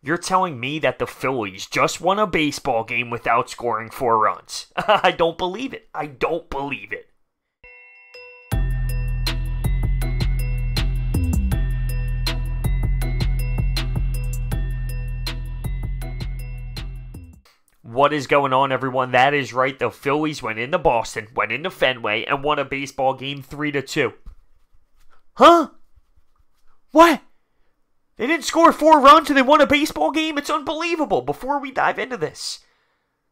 You're telling me that the Phillies just won a baseball game without scoring 4 runs. I don't believe it. I don't believe it. What is going on, everyone? That is right. The Phillies went into Boston, went into Fenway, and won a baseball game 3-2. Huh? What? They didn't score 4 runs and they won a baseball game? It's unbelievable. Before we dive into this,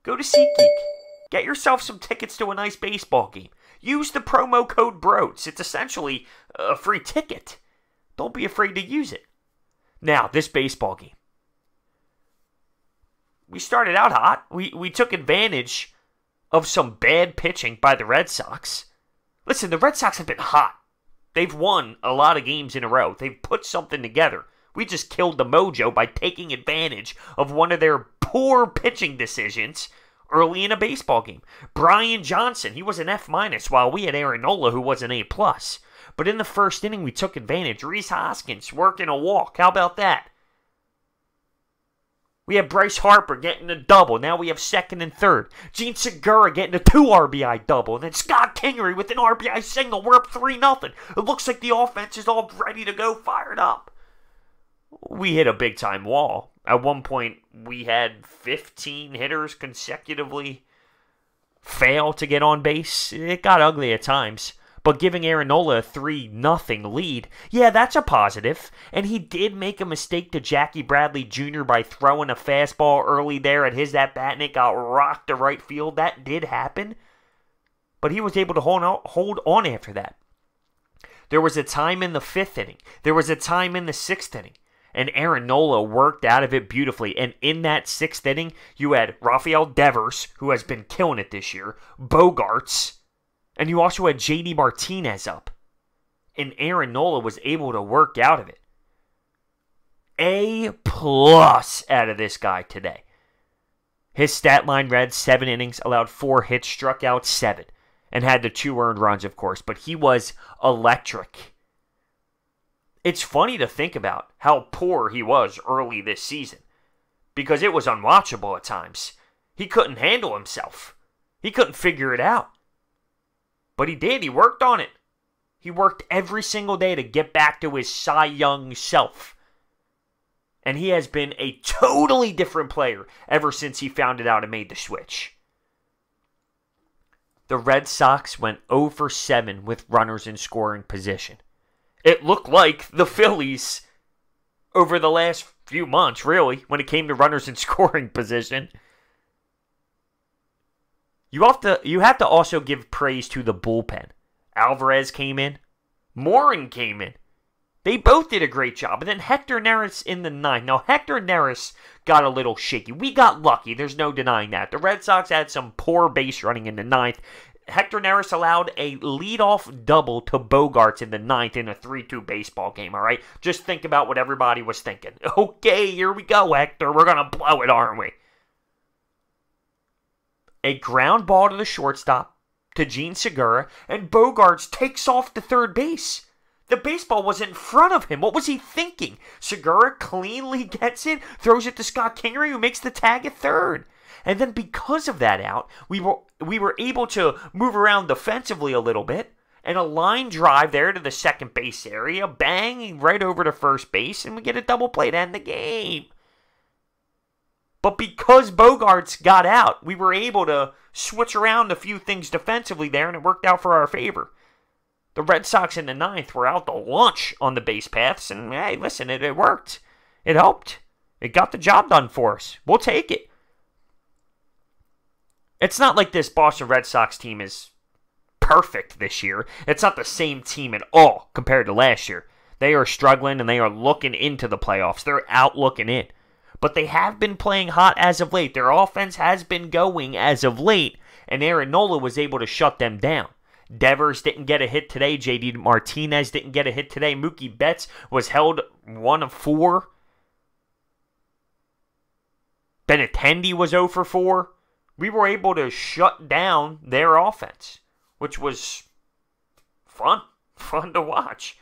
go to SeatGeek. Get yourself some tickets to a nice baseball game. Use the promo code BROATS. It's essentially a free ticket. Don't be afraid to use it. Now, this baseball game. We started out hot. We took advantage of some bad pitching by the Red Sox. Listen, the Red Sox have been hot. They've won a lot of games in a row. They've put something together. We just killed the mojo by taking advantage of one of their poor pitching decisions early in a baseball game. Brian Johnson, he was an F- while we had Aaron Nola, who was an A+. But in the first inning, we took advantage. Rhys Hoskins working a walk. How about that? We have Bryce Harper getting a double. Now we have second and third. Gene Segura getting a 2 RBI double. And then Scott Kingery with an RBI single. We're up 3-0. It looks like the offense is all ready to go, fired up. We hit a big-time wall. At one point, we had 15 hitters consecutively fail to get on base. It got ugly at times. But giving Aaron Nola a 3-0 lead, yeah, that's a positive. And he did make a mistake to Jackie Bradley Jr. by throwing a fastball early there at his at-bat, and it got rocked to right field. That did happen. But he was able to hold on after that. There was a time in the 5th inning. There was a time in the 6th inning. And Aaron Nola worked out of it beautifully. And in that 6th inning, you had Rafael Devers, who has been killing it this year, Bogaerts, and you also had JD Martinez up. And Aaron Nola was able to work out of it. A+ out of this guy today. His stat line read 7 innings, allowed 4 hits, struck out 7, and had the 2 earned runs, of course. But he was electric. It's funny to think about how poor he was early this season, because it was unwatchable at times. He couldn't handle himself. He couldn't figure it out. But he did. He worked on it. He worked every single day to get back to his Cy Young self. And he has been a totally different player ever since he found it out and made the switch. The Red Sox went 0-7 with runners in scoring position. It looked like the Phillies over the last few months, really, when it came to runners in scoring position. You have to also give praise to the bullpen. Alvarez came in. Morin came in. They both did a great job. And then Hector Neris in the 9th. Now, Hector Neris got a little shaky. We got lucky. There's no denying that. The Red Sox had some poor base running in the 9th. Hector Neris allowed a leadoff double to Bogaerts in the 9th in a 3-2 baseball game, all right? Just think about what everybody was thinking. Okay, here we go, Hector. We're going to blow it, aren't we? A ground ball to the shortstop, to Gene Segura, and Bogaerts takes off to third base. The baseball was in front of him. What was he thinking? Segura cleanly gets it, throws it to Scott Kingery, who makes the tag at third. And then because of that out, we were able to move around defensively a little bit. And a line drive there to the second base area. Bang, right over to first base. And we get a double play to end the game. But because Bogaerts got out, we were able to switch around a few things defensively there. And it worked out for our favor. The Red Sox in the 9th were out to lunch on the base paths. And hey, listen, it worked. It helped. It got the job done for us. We'll take it. It's not like this Boston Red Sox team is perfect this year. It's not the same team at all compared to last year. They are struggling and they are looking into the playoffs. They're out looking in. But they have been playing hot as of late. Their offense has been going as of late. And Aaron Nola was able to shut them down. Devers didn't get a hit today. JD Martinez didn't get a hit today. Mookie Betts was held 1 of 4. Benintendi was 0 for 4. We were able to shut down their offense, which was fun to watch.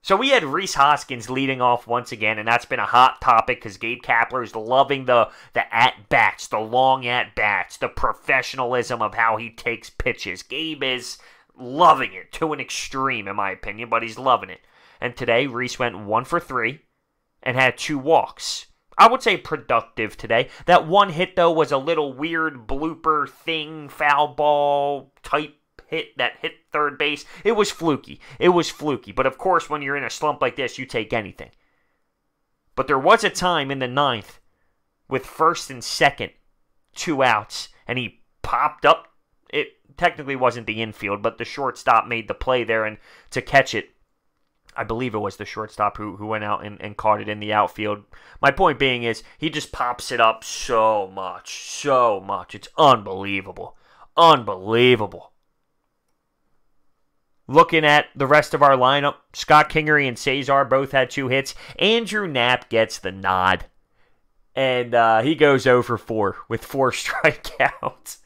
So we had Rhys Hoskins leading off once again, and that's been a hot topic because Gabe Kapler is loving the at-bats, the long at-bats, the professionalism of how he takes pitches. Gabe is loving it to an extreme, in my opinion, but he's loving it. And today, Rhys went 1 for 3 and had 2 walks. I would say productive today. That one hit, though, was a little weird blooper thing, foul ball type hit that hit third base. It was fluky. But of course, when you're in a slump like this, you take anything. But there was a time in the 9th with first and second, 2 outs, and he popped up. It technically wasn't the infield, but the shortstop made the play there, and to catch it, I believe it was the shortstop who went out and caught it in the outfield. My point being is he just pops it up so much. It's unbelievable. Looking at the rest of our lineup, Scott Kingery and Cesar both had 2 hits. Andrew Knapp gets the nod. And he goes 0 for 4 with 4 strikeouts.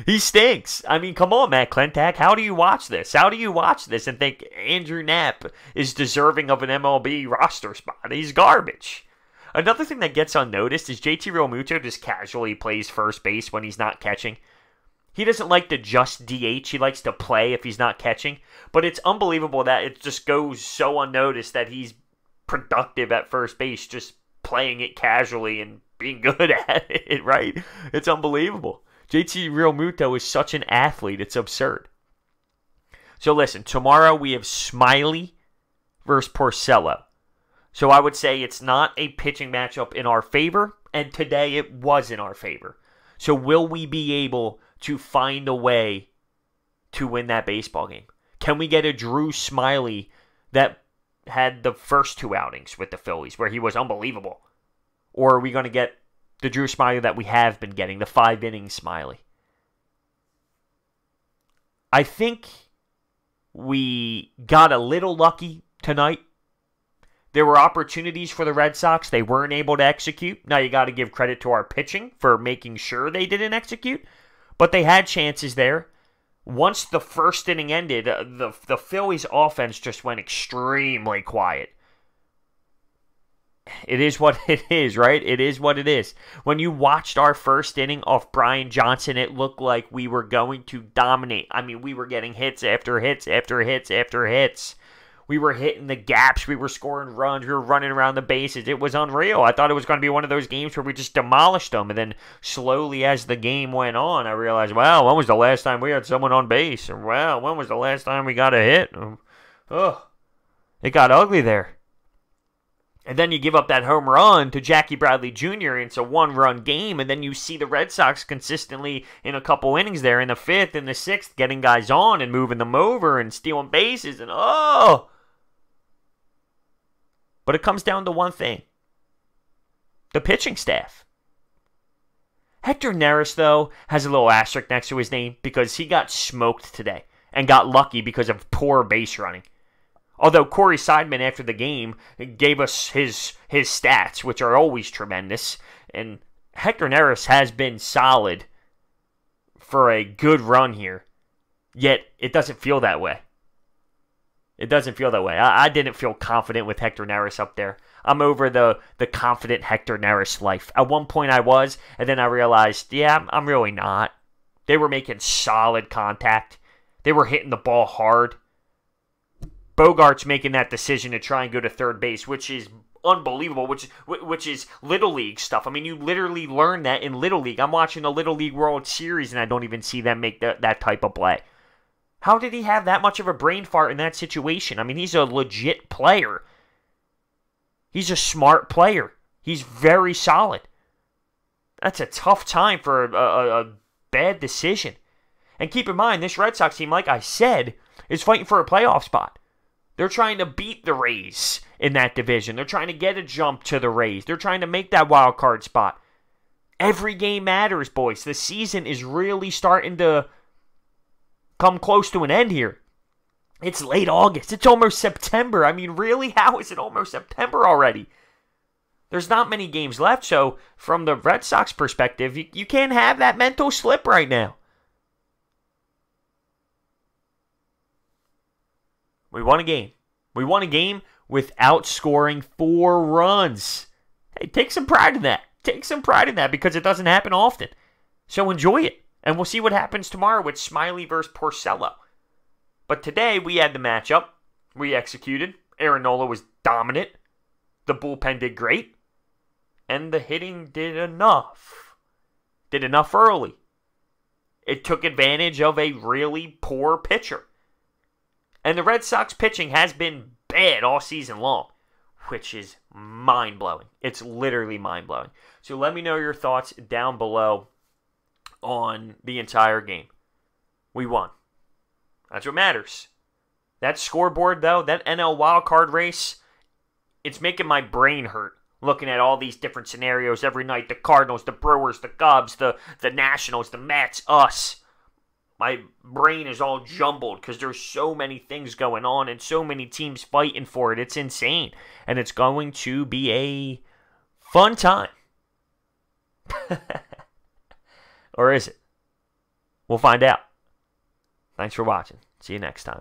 He stinks. I mean, come on, Matt Klentak. How do you watch this? And think Andrew Knapp is deserving of an MLB roster spot? He's garbage. Another thing that gets unnoticed is JT Realmuto just casually plays first base when he's not catching. He doesn't like to just DH. He likes to play if he's not catching. But it's unbelievable that it just goes so unnoticed that he's productive at first base, just playing it casually and being good at it, right? It's unbelievable. JT Realmuto is such an athlete. It's absurd. So listen, tomorrow we have Smiley versus Porcello. So I would say it's not a pitching matchup in our favor, and today it was in our favor. So will we be able to find a way to win that baseball game? Can we get a Drew Smiley that had the first 2 outings with the Phillies where he was unbelievable? Or are we going to get the Drew Smiley that we have been getting, the 5-inning Smiley? I think we got a little lucky tonight. There were opportunities for the Red Sox. They weren't able to execute. Now you got to give credit to our pitching for making sure they didn't execute. But they had chances there. Once the first inning ended, the Phillies offense just went extremely quiet. It is what it is, right? It is what it is. When you watched our first inning off Brian Johnson, it looked like we were going to dominate. I mean, we were getting hits after hits after hits after hits. We were hitting the gaps. We were scoring runs. We were running around the bases. It was unreal. I thought it was going to be one of those games where we just demolished them. And then slowly as the game went on, I realized, wow, when was the last time we had someone on base? Or, wow, when was the last time we got a hit? It got ugly there. And then you give up that home run to Jackie Bradley Jr. and it's a 1-run game. And then you see the Red Sox consistently in a couple innings there in the 5th and the 6th getting guys on and moving them over and stealing bases. And But it comes down to one thing. The pitching staff. Hector Neris, though, has a little asterisk next to his name because he got smoked today and got lucky because of poor base running. Although Corey Seidman, after the game, gave us his stats, which are always tremendous. And Hector Neris has been solid for a good run here. Yet, it doesn't feel that way. I didn't feel confident with Hector Neris up there. I'm over the confident Hector Neris life. At one point I was, and then I realized, yeah, I'm really not. They were making solid contact. They were hitting the ball hard. Bogaerts making that decision to try and go to third base, which is unbelievable, which is Little League stuff. I mean, you literally learn that in Little League. I'm watching the Little League World Series, and I don't even see them make that type of play. How did he have that much of a brain fart in that situation? I mean, he's a legit player. He's a smart player. He's very solid. That's a tough time for a bad decision. And keep in mind, this Red Sox team, like I said, is fighting for a playoff spot. They're trying to beat the Rays in that division. They're trying to get a jump to the Rays. They're trying to make that wild card spot. Every game matters, boys. The season is really starting to come close to an end here. It's late August. It's almost September. I mean, really? How is it almost September already? There's not many games left, so from the Red Sox perspective, you can't have that mental slip right now. We won a game. We won a game without scoring 4 runs. Hey, take some pride in that. Take some pride in that because it doesn't happen often. So enjoy it. And we'll see what happens tomorrow with Smiley versus Porcello. But today we had the matchup. We executed. Aaron Nola was dominant. The bullpen did great. And the hitting did enough. Did enough early. It took advantage of a really poor pitcher. And the Red Sox pitching has been bad all season long, which is mind-blowing. It's literally mind-blowing. So let me know your thoughts down below on the entire game. We won. That's what matters. That scoreboard, though, that NL wildcard race, it's making my brain hurt looking at all these different scenarios every night. The Cardinals, the Brewers, the Cubs, the Nationals, the Mets, us. My brain is all jumbled because there's so many things going on and so many teams fighting for it. It's insane. And it's going to be a fun time. Or is it? We'll find out. Thanks for watching. See you next time.